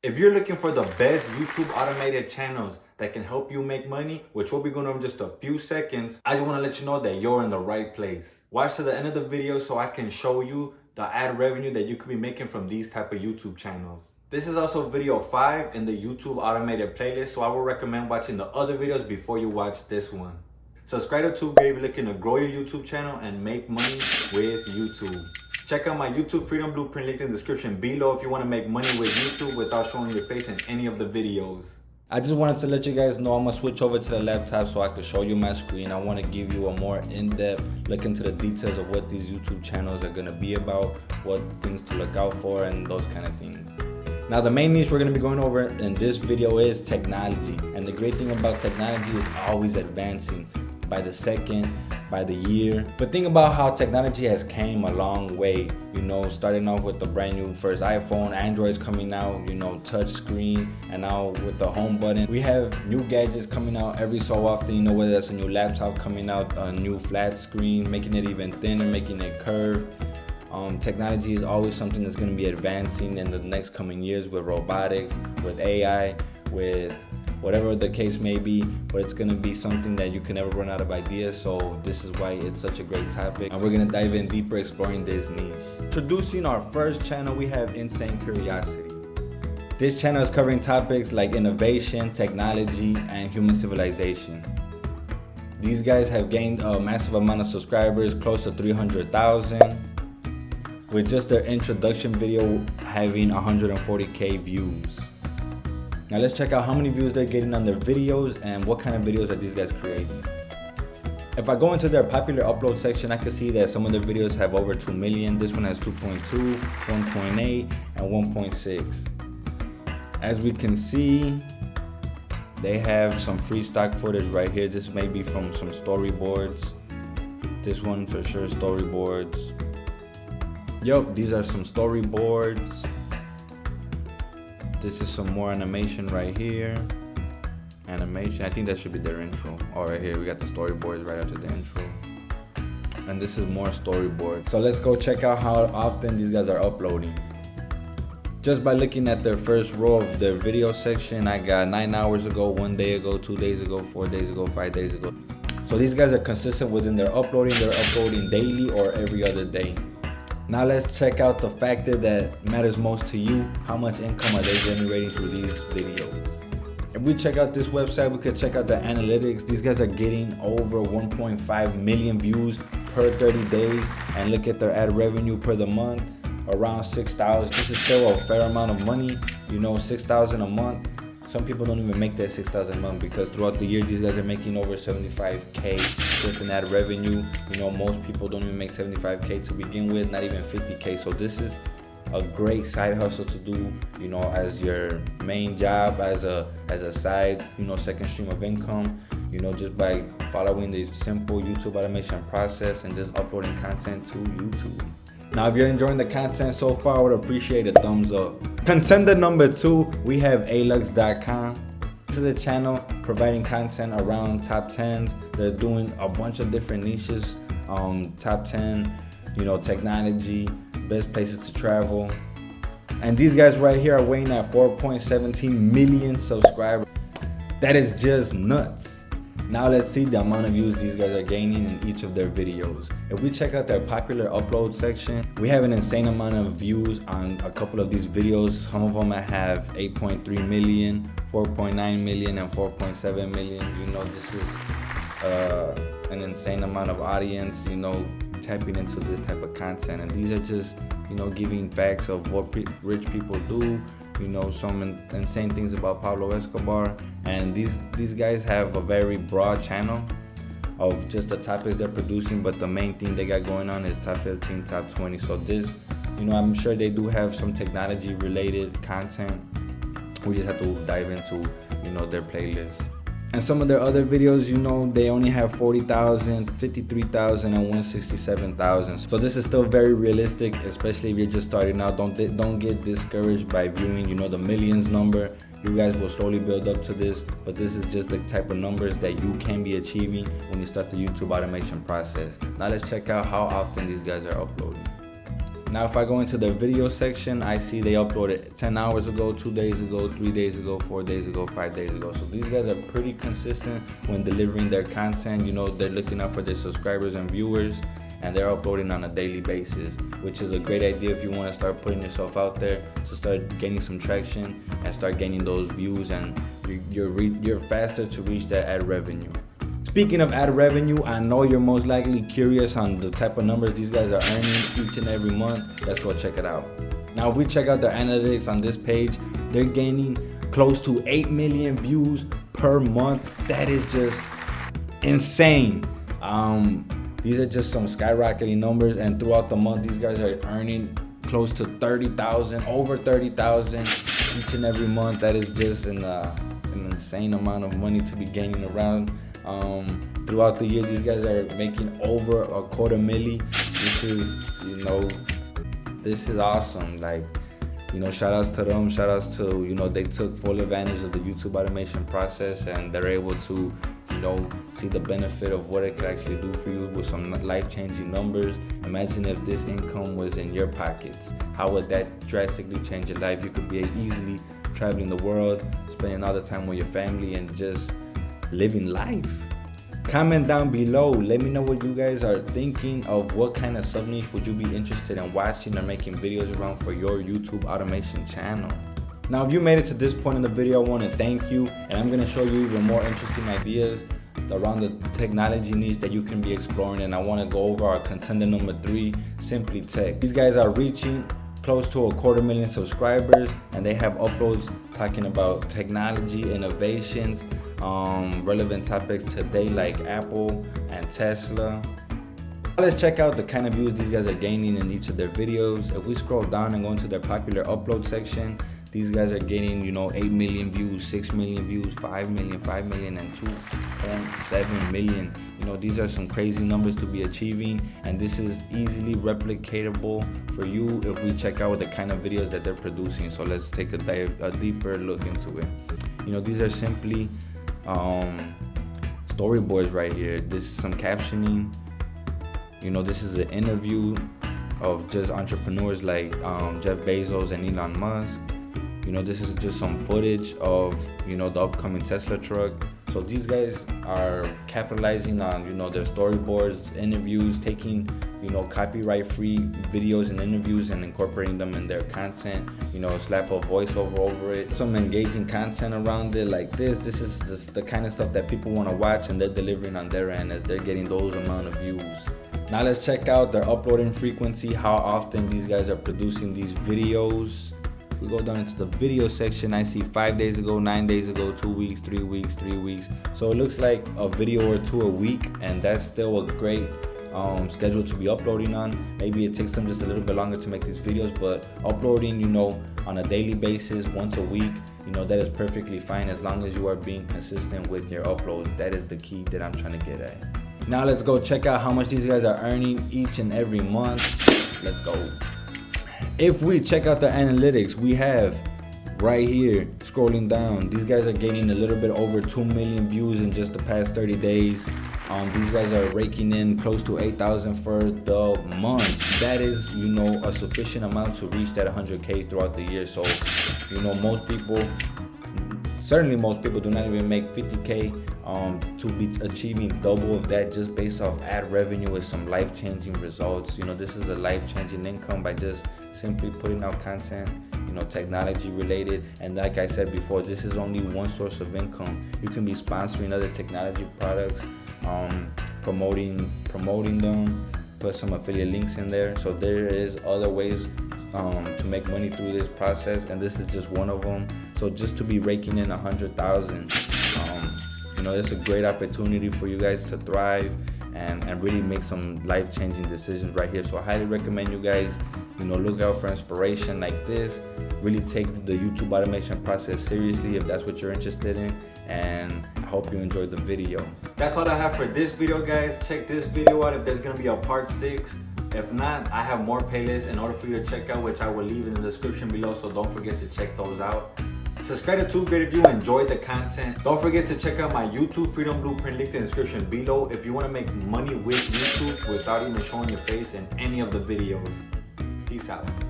If you're looking for the best YouTube automated channels that can help you make money, which we'll be going over in just a few seconds, I just want to let you know that you're in the right place. Watch to the end of the video so I can show you the ad revenue that you could be making from these type of YouTube channels. This is also video 5 in the YouTube automated playlist, so I will recommend watching the other videos before you watch this one. Subscribe to YouTube if you're looking to grow your YouTube channel and make money with YouTube. Check out my YouTube Freedom Blueprint link in the description below if you want to make money with YouTube without showing your face in any of the videos. I just wanted to let you guys know I'm going to switch over to the laptop so I could show you my screen. I want to give you a more in-depth look into the details of what these YouTube channels are going to be about, what things to look out for, and those kind of things. Now, the main niche we're going to be going over in this video is technology. And the great thing about technology is always advancing by the second, by the year. But think about how technology has came a long way, you know, starting off with the brand new first iPhone, Android's coming out, you know, touch screen, and now with the home button. We have new gadgets coming out every so often, you know, whether that's a new laptop coming out, a new flat screen, making it even thinner, making it curved. Technology is always something that's going to be advancing in the next coming years with robotics, with AI, with whatever the case may be, but it's going to be something that you can never run out of ideas. So this is why it's such a great topic, and we're going to dive in deeper exploring this niche. Introducing our first channel, we have Insane Curiosity. This channel is covering topics like innovation, technology, and human civilization. These guys have gained a massive amount of subscribers, close to 300,000, with just their introduction video having 140k views. Now let's check out how many views they're getting on their videos and what kind of videos are these guys creating. If I go into their popular upload section, I can see that some of their videos have over 2 million. This one has 2.2, 1.8, and 1.6. As we can see, they have some free stock footage right here. This may be from some storyboards. This one for sure, storyboards. Yup, these are some storyboards. This is some more animation right here. Animation, I think that should be their intro. All right, here we got the storyboards right after the intro. And this is more storyboards. So let's go check out how often these guys are uploading. Just by looking at their first row of their video section, I got 9 hours ago, 1 day ago, 2 days ago, 4 days ago, 5 days ago. So these guys are consistent within their uploading. They're uploading daily or every other day. Now let's check out the factor that matters most to you. How much income are they generating through these videos? If we check out this website, we could check out the analytics. These guys are getting over 1.5 million views per 30 days. And look at their ad revenue per the month, around 6,000. This is still a fair amount of money. You know, 6,000 a month. Some people don't even make that 6,000 a month because throughout the year, these guys are making over 75K just in ad revenue. You know, most people don't even make 75K to begin with, not even 50K. So this is a great side hustle to do, you know, as your main job, as a side, you know, second stream of income, you know, just by following the simple YouTube automation process and just uploading content to YouTube. Now, if you're enjoying the content so far, I would appreciate a thumbs up. Contender number 2, we have alux.com. This is a channel providing content around top 10s. They're doing a bunch of different niches, top 10, you know, technology, best places to travel. And these guys right here are weighing at 4.17 million subscribers. That is just nuts. Now let's see the amount of views these guys are gaining in each of their videos. If we check out their popular upload section, we have an insane amount of views on a couple of these videos. Some of them have 8.3 million, 4.9 million, and 4.7 million. You know, this is an insane amount of audience, you know, tapping into this type of content. And these are just, you know, giving facts of what rich people do. You know, some insane things about Pablo Escobar. And these guys have a very broad channel of just the topics they're producing, but the main thing they got going on is top 15, top 20. So this, you know, I'm sure they do have some technology related content. We just have to dive into, you know, their playlist. And some of their other videos, you know, they only have 40,000, 53,000, and 167,000. So this is still very realistic, especially if you're just starting out. Don't get discouraged by viewing, you know, the millions number. You guys will slowly build up to this, but this is just the type of numbers that you can be achieving when you start the YouTube automation process. Now let's check out how often these guys are uploading. Now if I go into the video section, I see they uploaded 10 hours ago, 2 days ago, 3 days ago, 4 days ago, 5 days ago. So these guys are pretty consistent when delivering their content. You know, they're looking out for their subscribers and viewers, and they're uploading on a daily basis, which is a great idea if you want to start putting yourself out there to start gaining some traction and start gaining those views, and you're faster to reach that ad revenue. Speaking of ad revenue, I know you're most likely curious on the type of numbers these guys are earning each and every month. Let's go check it out. Now, if we check out the analytics on this page, they're gaining close to 8 million views per month. That is just insane. These are just some skyrocketing numbers, and throughout the month, these guys are earning close to 30,000, over 30,000 each and every month. That is just an insane amount of money to be gaining around. Throughout the year, these guys are making over $250,000. This is awesome. Like, shout outs to them. Shout outs to, they took full advantage of the YouTube automation process, and they're able to, see the benefit of what it could actually do for you with some life-changing numbers. Imagine if this income was in your pockets. How would that drastically change your life? You could be easily traveling the world, spending all the time with your family, and just living life. Comment down below. Let me know what you guys are thinking of. What kind of sub niche would you be interested in watching or making videos around for your YouTube automation channel? Now, if you made it to this point in the video, I want to thank you, and I'm going to show you even more interesting ideas around the technology niche that you can be exploring. And I want to go over our contender number 3, Simply Tech. These guys are reaching close to 250,000 subscribers, and they have uploads talking about technology, innovations, relevant topics today like Apple and Tesla. Let's check out the kind of views these guys are gaining in each of their videos. If we scroll down and go into their popular upload section, these guys are getting 8 million views, 6 million views, 5 million, and 2.7 million. These are some crazy numbers to be achieving, and this is easily replicatable for you if we check out the kind of videos that they're producing. So let's take a deeper look into it. These are simply storyboards right here. This is some captioning. This is an interview of just entrepreneurs like Jeff Bezos and Elon Musk. This is just some footage of the upcoming Tesla truck. So these guys are capitalizing on their storyboards, interviews, taking copyright free videos and interviews and incorporating them in their content. Slap a voiceover over it, some engaging content around it like this. This is the kind of stuff that people want to watch, and they're delivering on their end as they're getting those amount of views. Now let's check out their uploading frequency, how often these guys are producing these videos. If we go down into the video section, I see 5 days ago, 9 days ago, 2 weeks, 3 weeks, 3 weeks. So it looks like a video or 2 a week, and that's still a great schedule to be uploading on. Maybe it takes them just a little bit longer to make these videos, but uploading on a daily basis, once a week, that is perfectly fine as long as you are being consistent with your uploads. That is the key that I'm trying to get at. Now let's go check out how much these guys are earning each and every month. Let's go. If we check out the analytics, we have right here, scrolling down, these guys are gaining a little bit over 2 million views in just the past 30 days. These guys are raking in close to 8,000 for the month. That is, a sufficient amount to reach that 100K throughout the year. So, most people do not even make 50K. To be achieving double of that just based off ad revenue with some life-changing results. This is a life-changing income by just simply putting out content, technology related. And like I said before, this is only one source of income. You can be sponsoring other technology products, promoting them, put some affiliate links in there. So there is other ways to make money through this process, and this is just one of them. So just to be raking in 100,000, it's a great opportunity for you guys to thrive and really make some life-changing decisions right here. So I highly recommend you guys, look out for inspiration like this. Really take the YouTube automation process seriously if that's what you're interested in, and I hope you enjoyed the video. That's all I have for this video, guys. Check this video out if there's gonna be a part 6. If not, I have more playlists in order for you to check out, which I will leave in the description below, so don't forget to check those out. Subscribe to Tube Great if you enjoyed the content. Don't forget to check out my YouTube Freedom Blueprint, link in the description below if you want to make money with YouTube without even showing your face in any of the videos. Peace. Peace out.